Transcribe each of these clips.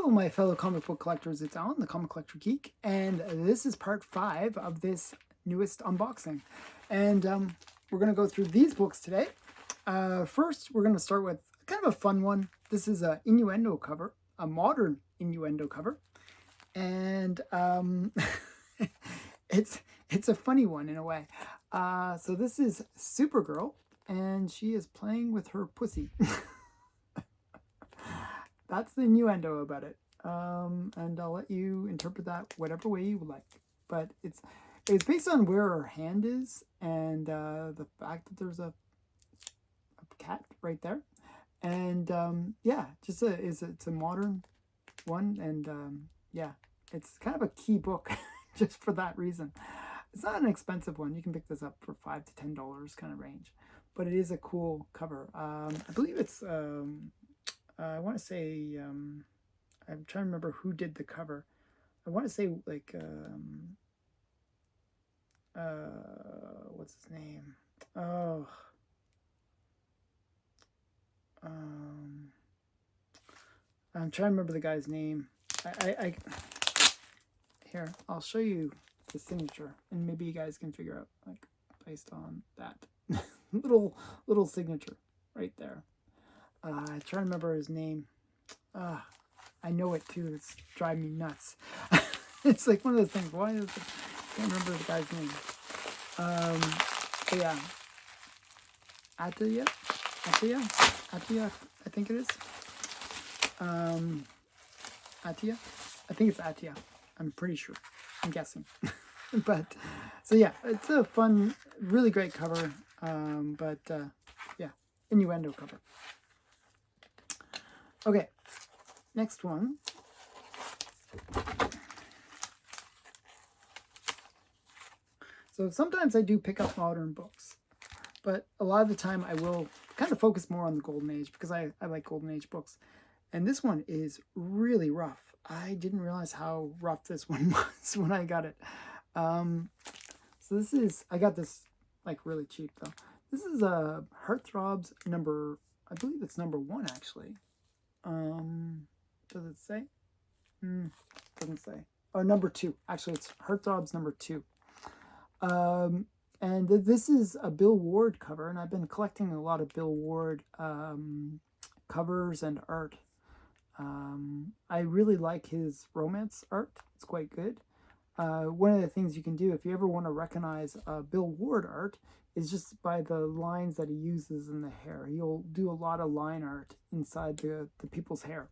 Hello, my fellow comic book collectors. It's Alan, the Comic Collector Geek, and this is part 5 of this newest unboxing. And we're going to go through these books today. First, we're going to start with kind of a fun one. This is an Innuendo cover, a modern Innuendo cover. And it's a funny one in a way. So this is Supergirl, and she is playing with her pussy. That's the innuendo about it, and I'll let you interpret that whatever way you like. But it's based on where her hand is, and the fact that there's a cat right there, and yeah, just it's a modern one, and yeah, it's kind of a key book just for that reason. It's not an expensive one. You can pick this up for $5 to $10 kind of range, but it is a cool cover. I believe it's. I want to say, I'm trying to remember who did the cover. I want to say, like, what's his name? Oh, I'm trying to remember the guy's name. Here, I'll show you the signature, and maybe you guys can figure out, like, based on that little signature right there. I try to remember his name. I know it too. It's driving me nuts. It's like one of those things. Why is it? I can't remember the guy's name. But yeah, Attia, I think it is. Attia, I think it's Attia. I'm pretty sure. I'm guessing. But so yeah, it's a fun, really great cover. Yeah, Innuendo cover. Okay, next one. So sometimes I do pick up modern books, but a lot of the time I will kind of focus more on the Golden Age because I like Golden Age books. And this one is really rough. I didn't realize how rough this one was when I got it. So this is, I got this like really cheap though. This is a Heartthrobs number, I believe it's number 1 actually. Does it say? Doesn't say. Oh, number 2. Actually, it's Heartthrobs number 2. And this is a Bill Ward cover, and I've been collecting a lot of Bill Ward covers and art. I really like his romance art. It's quite good. One of the things you can do if you ever want to recognize Bill Ward art is just by the lines that he uses in the hair. He'll do a lot of line art inside the people's hair.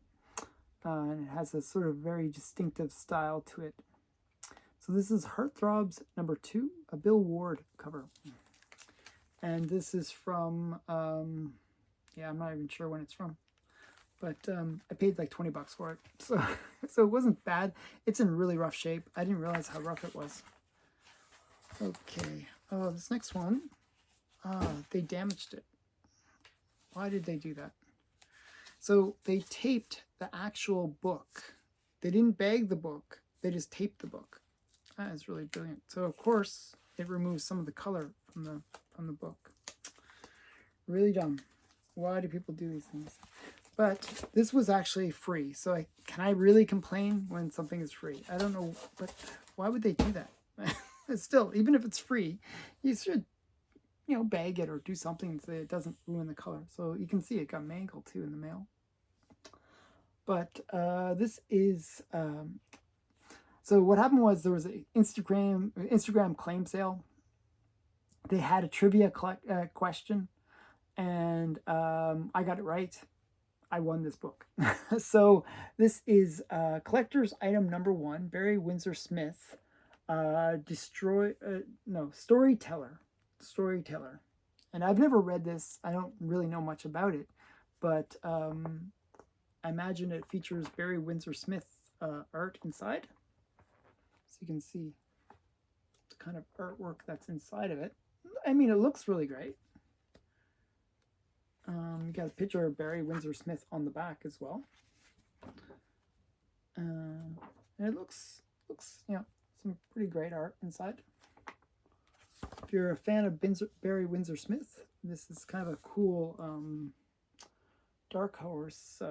And it has a sort of very distinctive style to it. So this is Heartthrobs number 2, a Bill Ward cover. And this is from, yeah, I'm not even sure when it's from. But I paid like 20 bucks for it. So it wasn't bad. It's in really rough shape. I didn't realize how rough it was. Okay. Oh, this next one, they damaged it. Why did they do that? So they taped the actual book. They didn't bag the book. They just taped the book. That is really brilliant. So of course it removes some of the color from the book. Really dumb. Why do people do these things? But this was actually free. So can I really complain when something is free? I don't know, but why would they do that? Still, even if it's free, you should, bag it or do something so it doesn't ruin the color. So you can see it got mangled too in the mail. But this is, so what happened was there was an Instagram claim sale. They had a trivia question, and I got it right. I won this book. So this is collector's item number 1, Barry Windsor Smith, Storyteller. And I've never read this. I don't really know much about it, but I imagine it features Barry Windsor Smith art inside. So you can see the kind of artwork that's inside of it. I mean, it looks really great. You got a picture of Barry Windsor Smith on the back as well. And it looks, some pretty great art inside. If you're a fan of Barry Windsor Smith, this is kind of a cool Dark Horse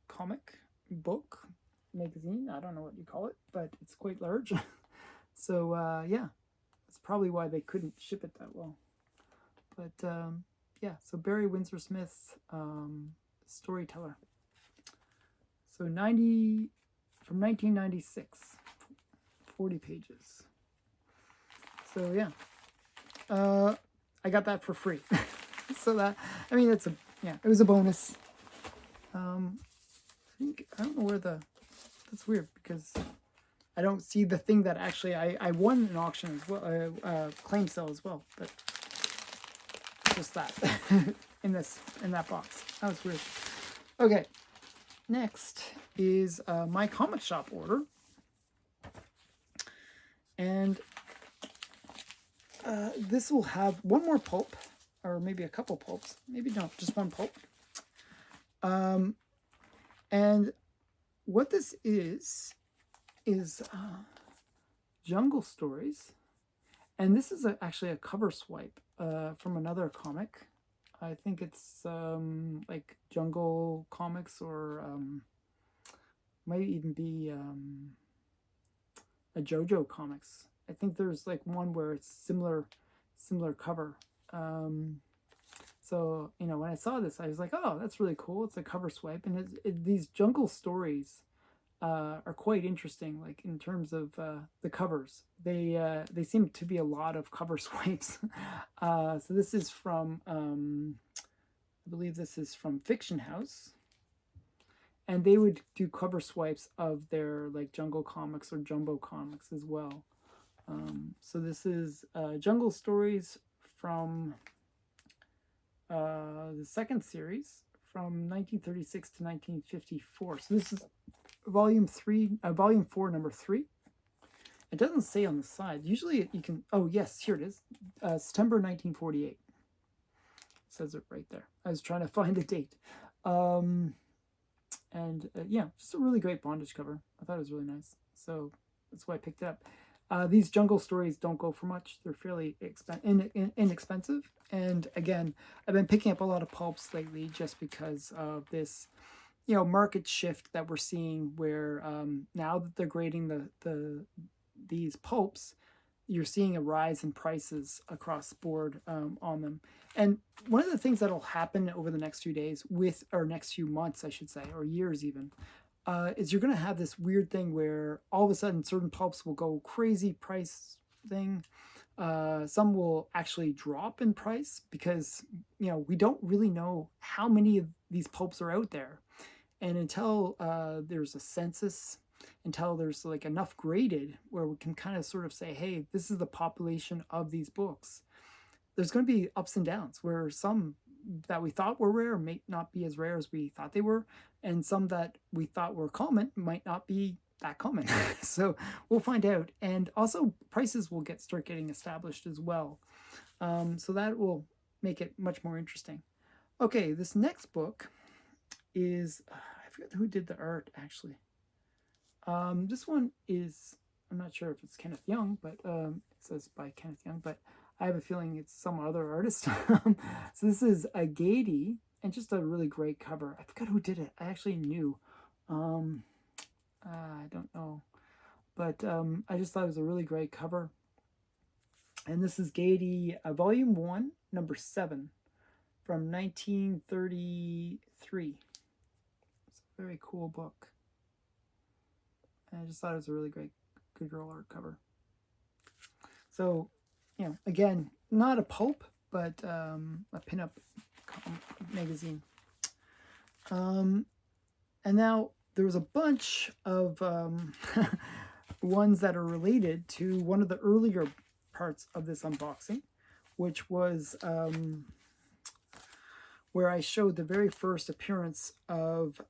comic book, magazine. I don't know what you call it, but it's quite large. So yeah, that's probably why they couldn't ship it that well. But yeah, so Barry Windsor Smith, storyteller. So 90 from 1996, 40 pages. So yeah, I got that for free. So that, I mean, it's a, yeah, it was a bonus. I think, I don't know where that's weird because I don't see the thing that actually I won an auction as well, claim sale as well, but just that in that box. That was weird. Okay, next is my comic shop order, and this will have one more pulp, or maybe a couple pulps. Maybe no, just one pulp. And what this is Jungle Stories, and this is actually a cover swipe from another comic. I think it's like Jungle Comics, or might even be a JoJo Comics. I think there's like one where it's similar cover. So, you know, when I saw this, I was like, oh, that's really cool. It's a cover swipe. And these Jungle Stories are quite interesting, like in terms of the covers. They seem to be a lot of cover swipes. So this is from, I believe this is from Fiction House. And they would do cover swipes of their like Jungle Comics or Jumbo Comics as well. So this is Jungle Stories from the second series from 1936 to 1954. So this is volume 4, number 3. It doesn't say on the side. Usually you can, oh yes, here it is. September 1948. It says it right there. I was trying to find the date. Yeah, just a really great bondage cover. I thought it was really nice. So that's why I picked it up. These Jungle Stories don't go for much. They're fairly inexpensive. And again, I've been picking up a lot of pulps lately just because of this, you know, market shift that we're seeing, where now that they're grading these pulps, you're seeing a rise in prices across the board on them. And one of the things that'll happen over the next few days or next few months, I should say, or years even, is you're going to have this weird thing where all of a sudden certain pulps will go crazy price thing. Some will actually drop in price because, you know, we don't really know how many of these pulps are out there. And until there's a census, until there's like enough graded where we can kind of sort of say, hey, this is the population of these books, there's going to be ups and downs where some that we thought were rare may not be as rare as we thought they were, and some that we thought were common might not be that common. So we'll find out. And also prices will start getting established as well. So that will make it much more interesting. Okay, this next book is, I forget who did the art actually. This one is, I'm not sure if it's Kenneth Young, but it says by Kenneth Young, but I have a feeling it's some other artist. So this is a Gady, and just a really great cover. I forgot who did it. I actually knew. I don't know. But I just thought it was a really great cover. And this is Gady, Volume 1, Number 7, from 1933. It's a very cool book. And I just thought it was a really great Good Girl art cover. So, you know, again, not a pulp, but a pinup magazine. And now there was a bunch of ones that are related to one of the earlier parts of this unboxing, which was where I showed the very first appearance of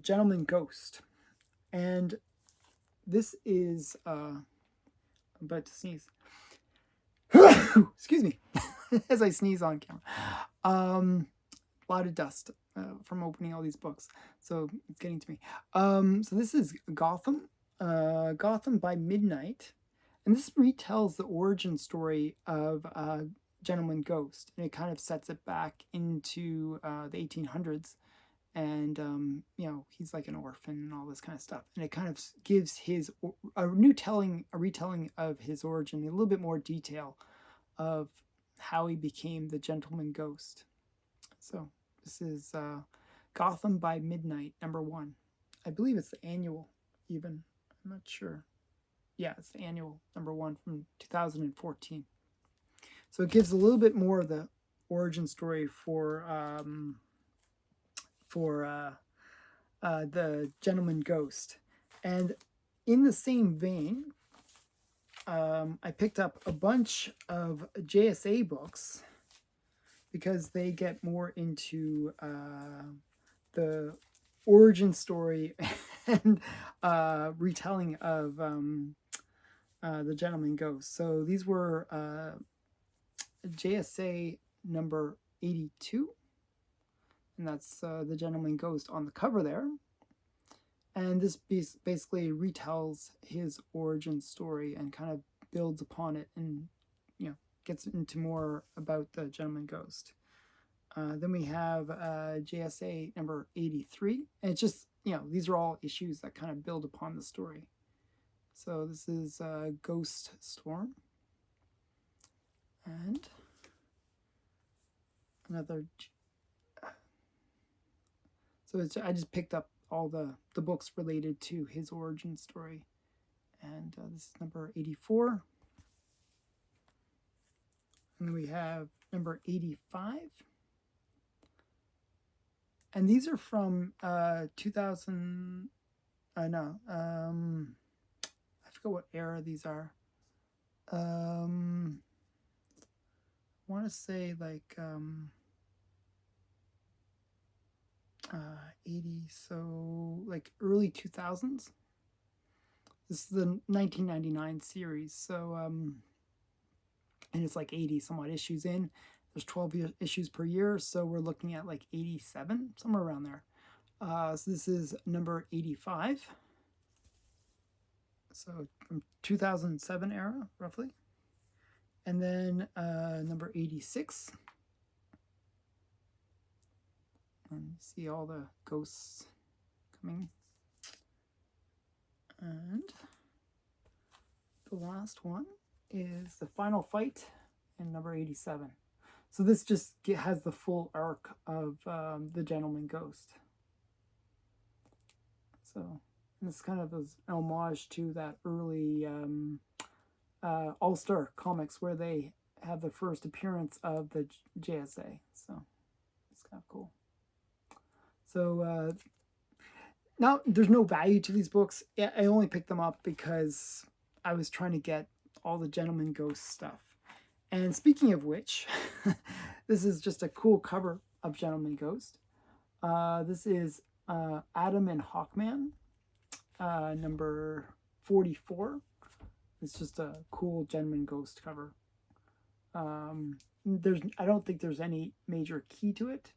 Gentleman Ghost. And this is, I'm about to sneeze. Excuse me, as I sneeze on camera. A lot of dust from opening all these books, so it's getting to me. So this is Gotham by Midnight, and this retells the origin story of gentleman ghost, and it kind of sets it back into the 1800s. And you know, he's like an orphan and all this kind of stuff, and it kind of gives his a retelling of his origin, a little bit more detail of how he became the gentleman ghost. So this is Gotham by Midnight, #1. I believe it's the annual, even. I'm not sure. Yeah, it's the annual #1 from 2014. So it gives a little bit more of the origin story for the gentleman ghost. And in the same vein, I picked up a bunch of JSA books because they get more into the origin story and retelling of the gentleman ghost. So these were JSA number 82, and that's the gentleman ghost on the cover there. And this piece basically retells his origin story and kind of builds upon it, and you know, gets into more about the gentleman ghost. Then we have JSA number 83, and it's just, you know, these are all issues that kind of build upon the story. So this is Ghost Storm, and another. So I just picked up all the books related to his origin story, and this is number 84. And we have number 85. And these are from 2000, I forget what era these are. I want to say like 80, so like early 2000s. This is the 1999 series, so and it's like 80 somewhat issues in. There's 12 issues per year, so we're looking at like 87, somewhere around there. So this is number 85. So from 2007 era, roughly. And then number 86. And you see all the ghosts coming. And the last one is the final fight in number 87. So this just has the full arc of the gentleman ghost. So this kind of is an homage to that early All-Star comics where they have the first appearance of the JSA. So it's kind of cool. So now there's no value to these books. I only picked them up because I was trying to get all the gentleman ghost stuff. And speaking of which, this is just a cool cover of Gentleman Ghost. This is Adam and Hawkman, number 44. It's just a cool Gentleman Ghost cover. I don't think there's any major key to it,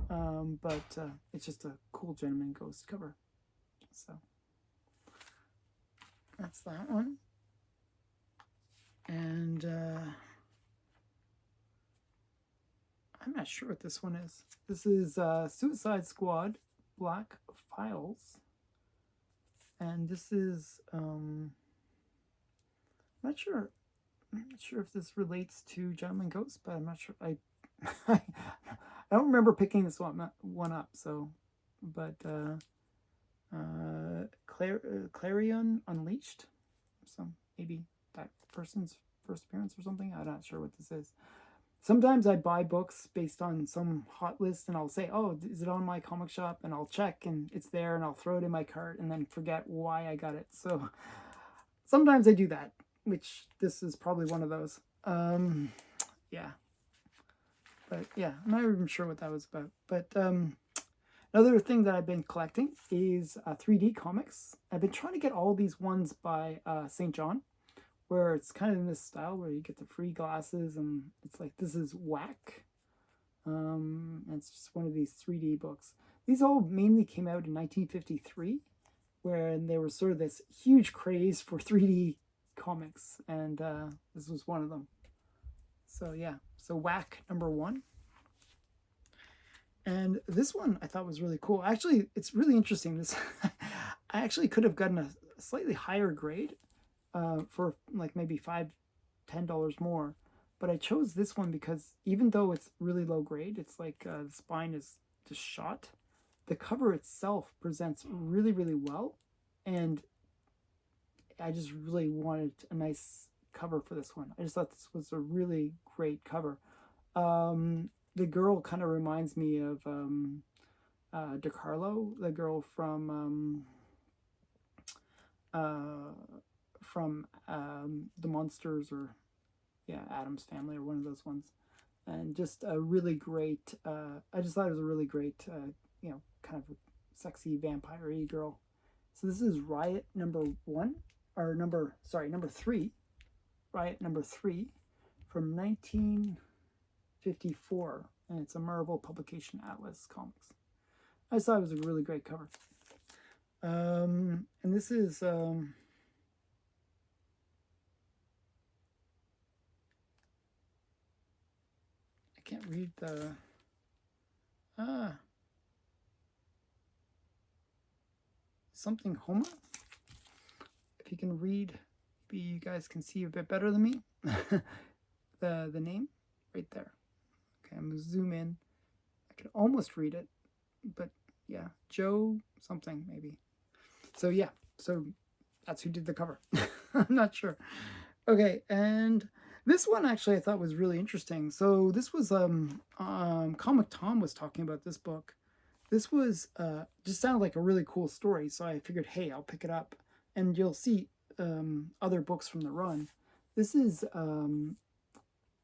but it's just a cool Gentleman Ghost cover. So that's that one. And I'm not sure what this one is. This is Suicide Squad Black Files. And this is, I'm not sure if this relates to Gentleman Ghost, but I'm not sure. I don't remember picking this one up, so, but Clarion Unleashed. So maybe that person's first appearance or something. I'm not sure what this is. Sometimes I buy books based on some hot list, and I'll say, oh, is it on my comic shop? And I'll check, and it's there, and I'll throw it in my cart, and then forget why I got it. So sometimes I do that, which this is probably one of those. Yeah. But yeah, I'm not even sure what that was about. But another thing that I've been collecting is 3D comics. I've been trying to get all these ones by St. John, where it's kind of in this style where you get the free glasses, and it's like, this is whack. And it's just one of these 3D books. These all mainly came out in 1953, where there was sort of this huge craze for 3D comics, and this was one of them. So yeah, So Whack #1. And this one I thought was really cool. Actually, it's really interesting. This I actually could have gotten a slightly higher grade for like maybe $5-10 more. But I chose this one because even though it's really low grade, it's like the spine is just shot. The cover itself presents really, really well. And I just really wanted a nice cover for this one. I just thought this was a really great cover. The girl kind of reminds me of DeCarlo, the girl from The Monsters, or yeah, Addams Family, or one of those ones. And just a really great, I just thought it was a really great, you know, kind of sexy vampire-y girl. So this is Riot #1, or number 3, Riot #3 from 1954, and it's a Marvel publication, Atlas Comics. I just thought it was a really great cover. And this is I can't read the something Homer. If you can read, maybe you guys can see a bit better than me. the name right there. Okay, I'm gonna zoom in. I can almost read it, but yeah, Joe something maybe. So yeah, so that's who did the cover. I'm not sure. Okay, and this one actually I thought was really interesting. So this was Comic Tom was talking about this book. This was just sounded like a really cool story, so I figured, hey, I'll pick it up, and you'll see other books from the run. This is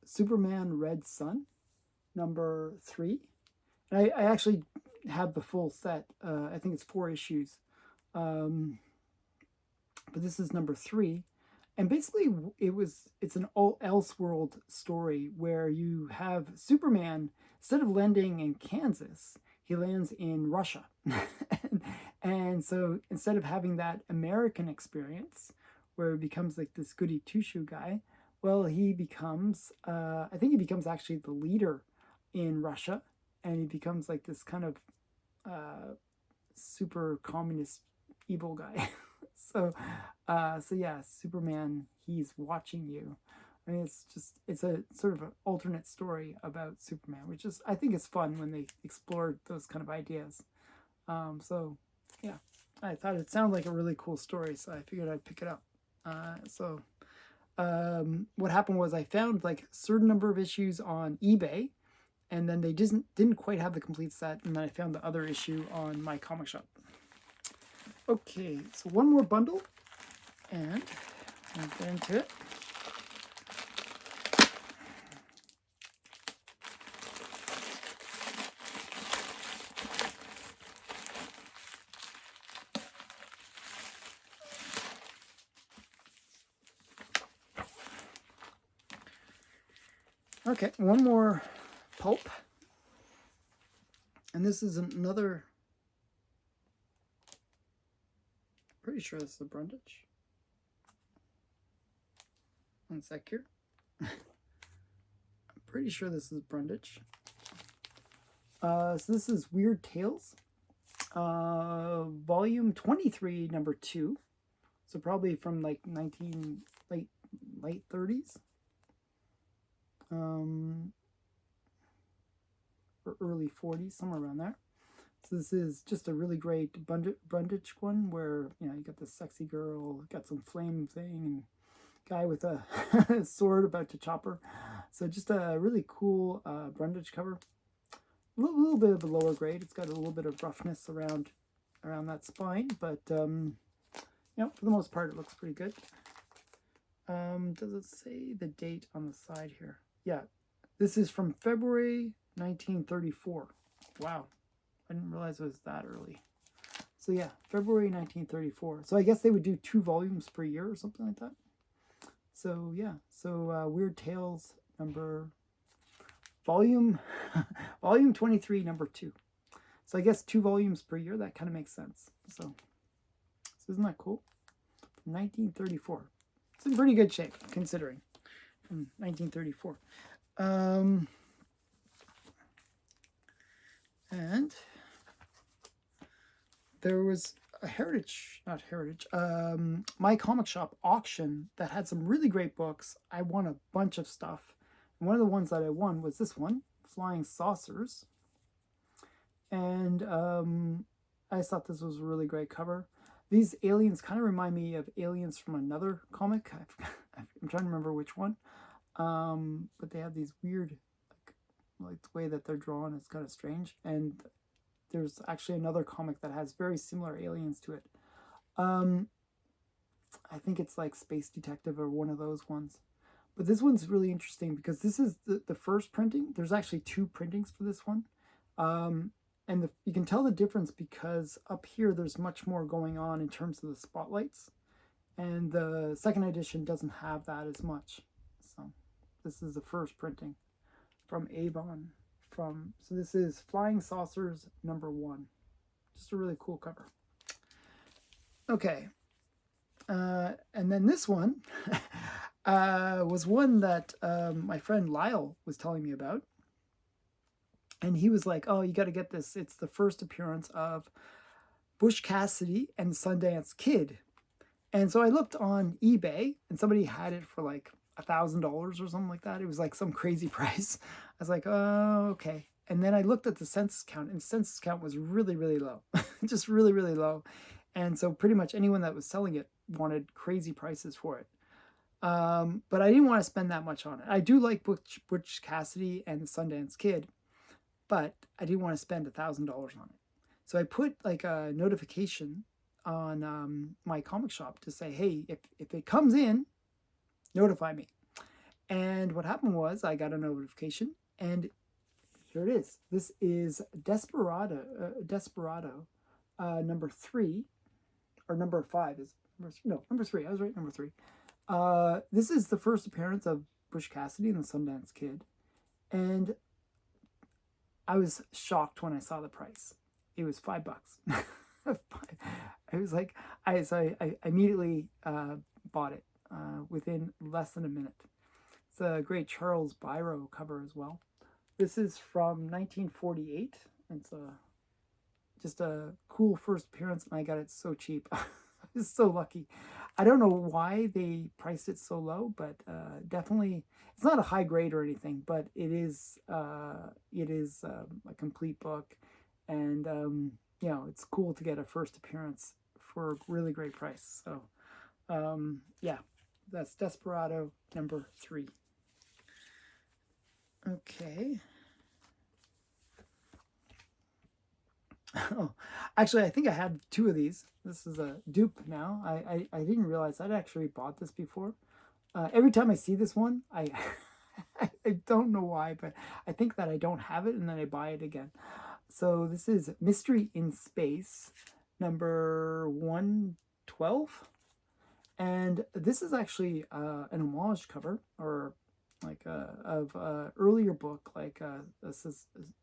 Superman Red Sun #3. And I actually have the full set. I think it's 4 issues. But this is #3. And basically it's an Elseworld story where you have Superman, instead of landing in Kansas, he lands in Russia. and so instead of having that American experience where he becomes like this goody two-shoe guy, well, he becomes, I think he becomes actually the leader in Russia, and he becomes like this kind of super communist evil guy. so yeah, Superman, he's watching you. I mean, it's a sort of an alternate story about Superman, which is, I think it's fun when they explore those kind of ideas. So yeah, I thought it sounded like a really cool story, so I figured I'd pick it up. What happened was I found like a certain number of issues on eBay, and then they didn't quite have the complete set, and then I found the other issue on my comic shop. Okay, so one more bundle, and I'll get into it. Okay, one more Pulp. And this is another, pretty sure this is a Brundage. One sec here. I'm pretty sure this is Brundage. So this is Weird Tales, volume 23, #2. So probably from like late 30s. Or early 40s, somewhere around there. So this is just a really great Brundage one where, you know, you got this sexy girl, got some flame thing, and guy with a sword about to chop her. So just a really cool Brundage cover. A little bit of a lower grade. It's got a little bit of roughness around that spine, but you know, for the most part, it looks pretty good. Does it say the date on the side here? Yeah, this is from February 1934. Wow, I didn't realize it was that early. So yeah, February 1934. So I guess they would do 2 volumes per year or something like that. So yeah, so Weird Tales volume 23, #2. So I guess 2 volumes per year, that kind of makes sense. So isn't that cool? From 1934. It's in pretty good shape, considering, from 1934. And there was a My Comic Shop auction that had some really great books. I won a bunch of stuff. And one of the ones that I won was this one, Flying Saucers. And I just thought this was a really great cover. These aliens kind of remind me of aliens from another comic. I'm trying to remember which one. But they have these weird, like the way that they're drawn is kind of strange. And there's actually another comic that has very similar aliens to it. I think it's like Space Detective or one of those ones. But this one's really interesting because this is the first printing. There's actually 2 printings for this one. And you can tell the difference because up here there's much more going on in terms of the spotlights. And the second edition doesn't have that as much. So this is the first printing from Avon. So this is Flying Saucers #1. Just a really cool cover. Okay. And then this one was one that my friend Lyle was telling me about. And he was like, oh, you got to get this. It's the first appearance of Butch Cassidy and the Sundance Kid. And so I looked on eBay and somebody had it for like $1,000 or something like that. It was like some crazy price. I was like, oh, okay. And then I looked at the census count, and the census count was really, really low. Just really, really low. And so pretty much anyone that was selling it wanted crazy prices for it. But I didn't want to spend that much on it. I do like Butch Cassidy and the Sundance Kid, but I didn't want to spend $1,000 on it. So I put like a notification on my comic shop to say, hey, if it comes in, notify me. And what happened was I got a notification, and here it is. This is Desperado #3, or #5 is #3. I was right, #3. This is the first appearance of Butch Cassidy and the Sundance Kid, and I was shocked when I saw the price. It was $5. I was like, I immediately bought it within less than a minute. It's a great Charles Biro cover as well. This is from 1948. It's just a cool first appearance, and I got it so cheap. I was so lucky. I don't know why they priced it so low, but definitely it's not a high grade or anything, but it is a complete book, and it's cool to get a first appearance for a really great price. So yeah, that's Desperado #3. Okay. Oh, actually, I think I had 2 of these. This is a dupe now. I didn't realize I'd actually bought this before. Every time I see this one, I I don't know why, but I think that I don't have it, and then I buy it again. So this is Mystery in Space #112. And this is actually an homage cover, or like of earlier book, like a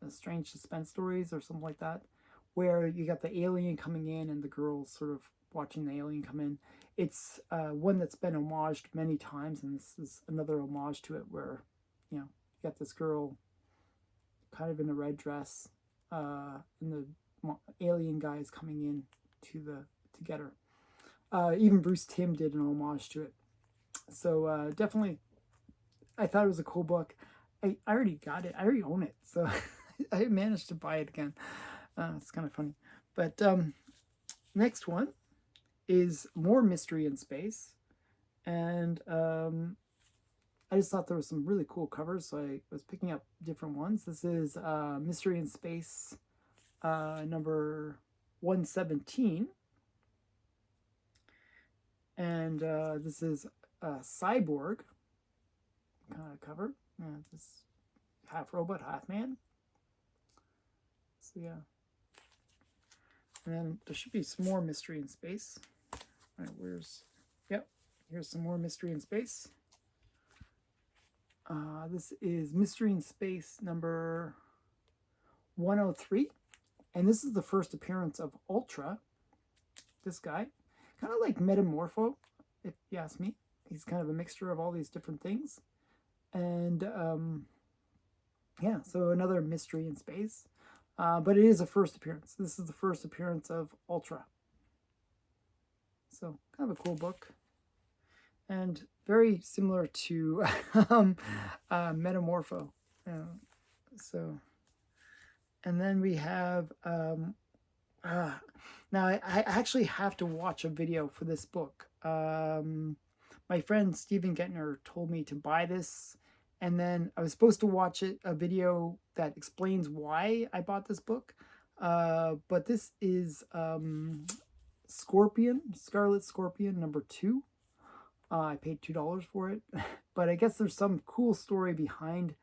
Strange Suspense Stories or something like that, where you got the alien coming in and the girls sort of watching the alien come in. It's one that's been homaged many times, and this is another homage to it, where you got this girl kind of in a red dress, and the alien guy is coming in to get her. Even Bruce Timm did an homage to it. So definitely, I thought it was a cool book. I already got it. I already own it. So I managed to buy it again. It's kind of funny. But next one is more Mystery in Space. And I just thought there was some really cool covers, so I was picking up different ones. This is Mystery in Space #117. And this is Cyborg kind of cover. This half robot, half man. So yeah. And then there should be some more Mystery in Space. All right, here's some more Mystery in Space. This is Mystery in Space #103. And this is the first appearance of Ultra. This guy. Kind of like Metamorpho, if you ask me. He's kind of a mixture of all these different things. And yeah, so another mystery in space. But it is a first appearance. This is the first appearance of Ultra. So kind of a cool book. And very similar to Metamorpho. So, and then we have, now I actually have to watch a video for this book. My friend Steven Gettner told me to buy this, and then I was supposed to watch a video that explains why I bought this book. But this is Scarlet Scorpion #2. I paid $2 for it, but I guess there's some cool story behind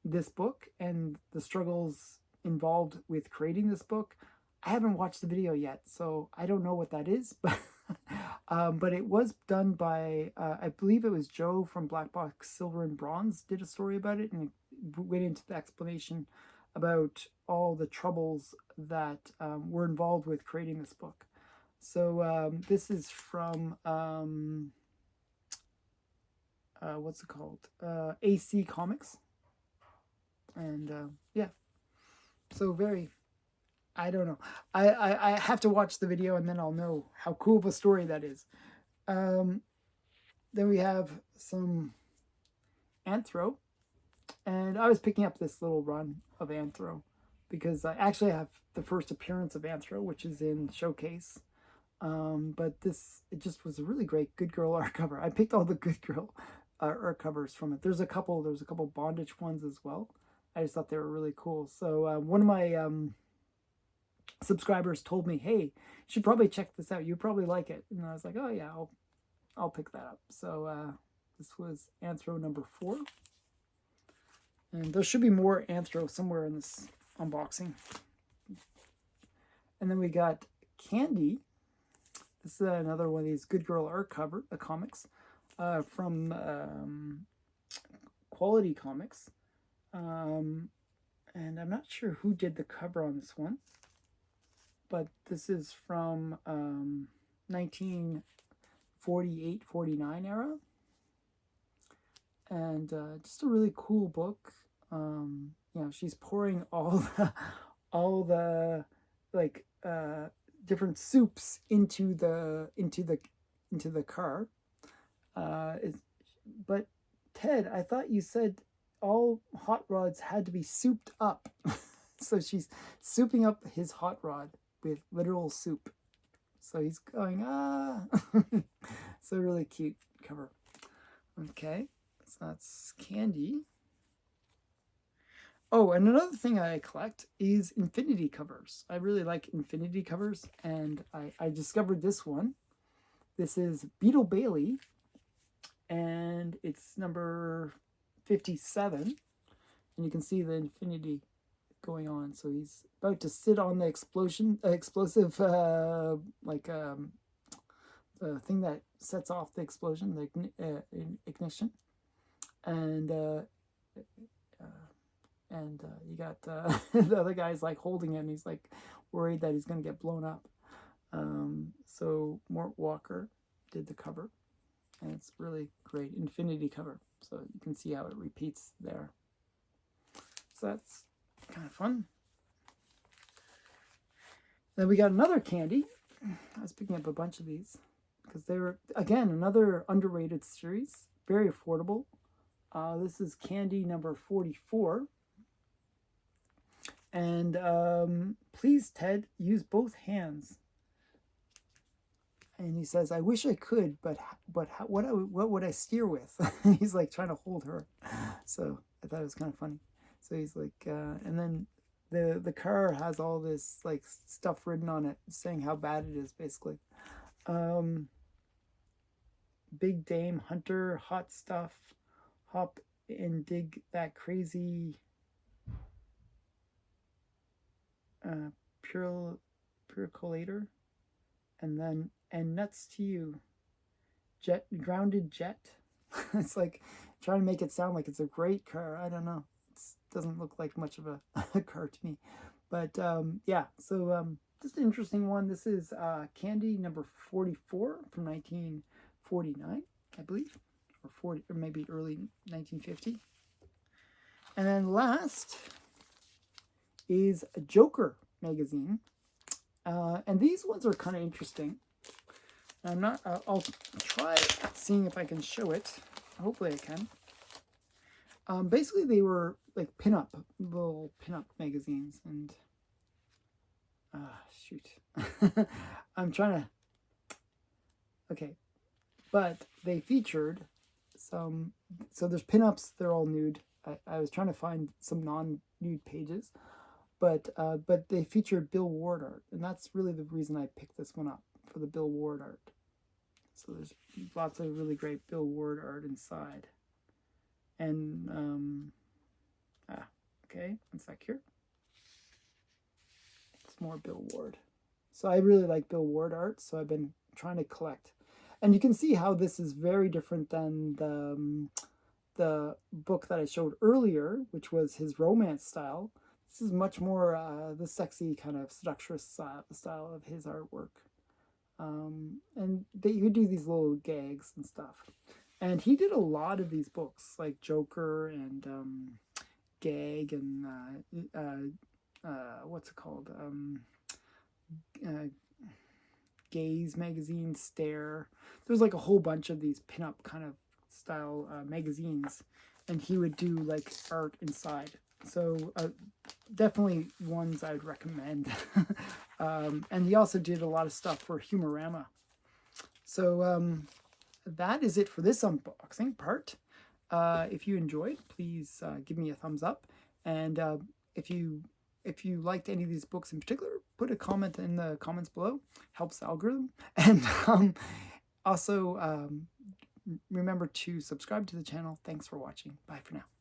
this book and the struggles involved with creating this book. I haven't watched the video yet, so I don't know what that is, but it was done by, I believe it was Joe from Black Box Silver and Bronze did a story about it, and it went into the explanation about all the troubles that were involved with creating this book. So this is from, what's it called? AC Comics. And yeah, so very, I don't know. I have to watch the video and then I'll know how cool of a story that is. Then we have some Anthro. And I was picking up this little run of Anthro because I actually have the first appearance of Anthro, which is in Showcase. But it just was a really great Good Girl art cover. I picked all the Good Girl art covers from it. There's a couple bondage ones as well. I just thought they were really cool. So one of my subscribers told me, hey, you should probably check this out. You probably like it. And I was like, oh yeah, I'll pick that up. So this was Anthro #4. And there should be more Anthro somewhere in this unboxing. And then we got Candy. This is another one of these Good Girl art comics from Quality Comics. And I'm not sure who did the cover on this one, but this is from 1948-49 era. And just a really cool book. You know, she's pouring all the like different soups into the car. But Ted, I thought you said all hot rods had to be souped up. So she's souping up his hot rod with literal soup. So he's going, So really cute cover. Okay, so that's Candy. Oh, and another thing I collect is infinity covers. I really like infinity covers, and I discovered this one. This is Beetle Bailey, and it's number 57, and you can see the infinity going on. So he's about to sit on the explosive, the thing that sets off the explosion, the ignition, and you got the other guy's like holding it, and he's like worried that he's going to get blown up. So Mort Walker did the cover, and it's really great infinity cover. So you can see how it repeats there. So that's kind of fun. Then we got another Candy. I was picking up a bunch of these because they were, again, another underrated series, very affordable. This is Candy #44. And please, Ted, use both hands. And he says, I wish I could, but what would I steer with? He's like trying to hold her. So I thought it was kind of funny. So he's like, and then the car has all this like stuff written on it saying how bad it is, basically. Big Dame Hunter, hot stuff, hop and dig that crazy percolator, and nuts to you, grounded jet. It's like trying to make it sound like it's a great car. I don't know. It doesn't look like much of a car to me, but yeah. So just an interesting one. This is Candy #44 from 1949, I believe, or 40, or maybe early 1950. And then last is a Joker magazine. And these ones are kind of interesting. I'm not, I'll try seeing if I can show it. Hopefully I can. Basically they were like pinup, little pinup magazines, and shoot. I'm trying to, okay. But they featured some, so there's pinups, they're all nude. I was trying to find some non-nude pages, but they featured Bill Ward art, and that's really the reason I picked this one up, for the Bill Ward art. So there's lots of really great Bill Ward art inside. And, okay, one sec here. It's more Bill Ward. So I really like Bill Ward art, so I've been trying to collect. And you can see how this is very different than the book that I showed earlier, which was his romance style. This is much more the sexy kind of seductress style of his artwork. And he would do these little gags and stuff. And he did a lot of these books, like Joker and Gag and what's it called? Gaze magazine, Stare. There's like a whole bunch of these pinup kind of style magazines, and he would do like art inside. So definitely ones I'd recommend. And he also did a lot of stuff for Humorama. So that is it for this unboxing part. If you enjoyed, please give me a thumbs up. And if you liked any of these books in particular, put a comment in the comments below. Helps the algorithm. And also remember to subscribe to the channel. Thanks for watching. Bye for now.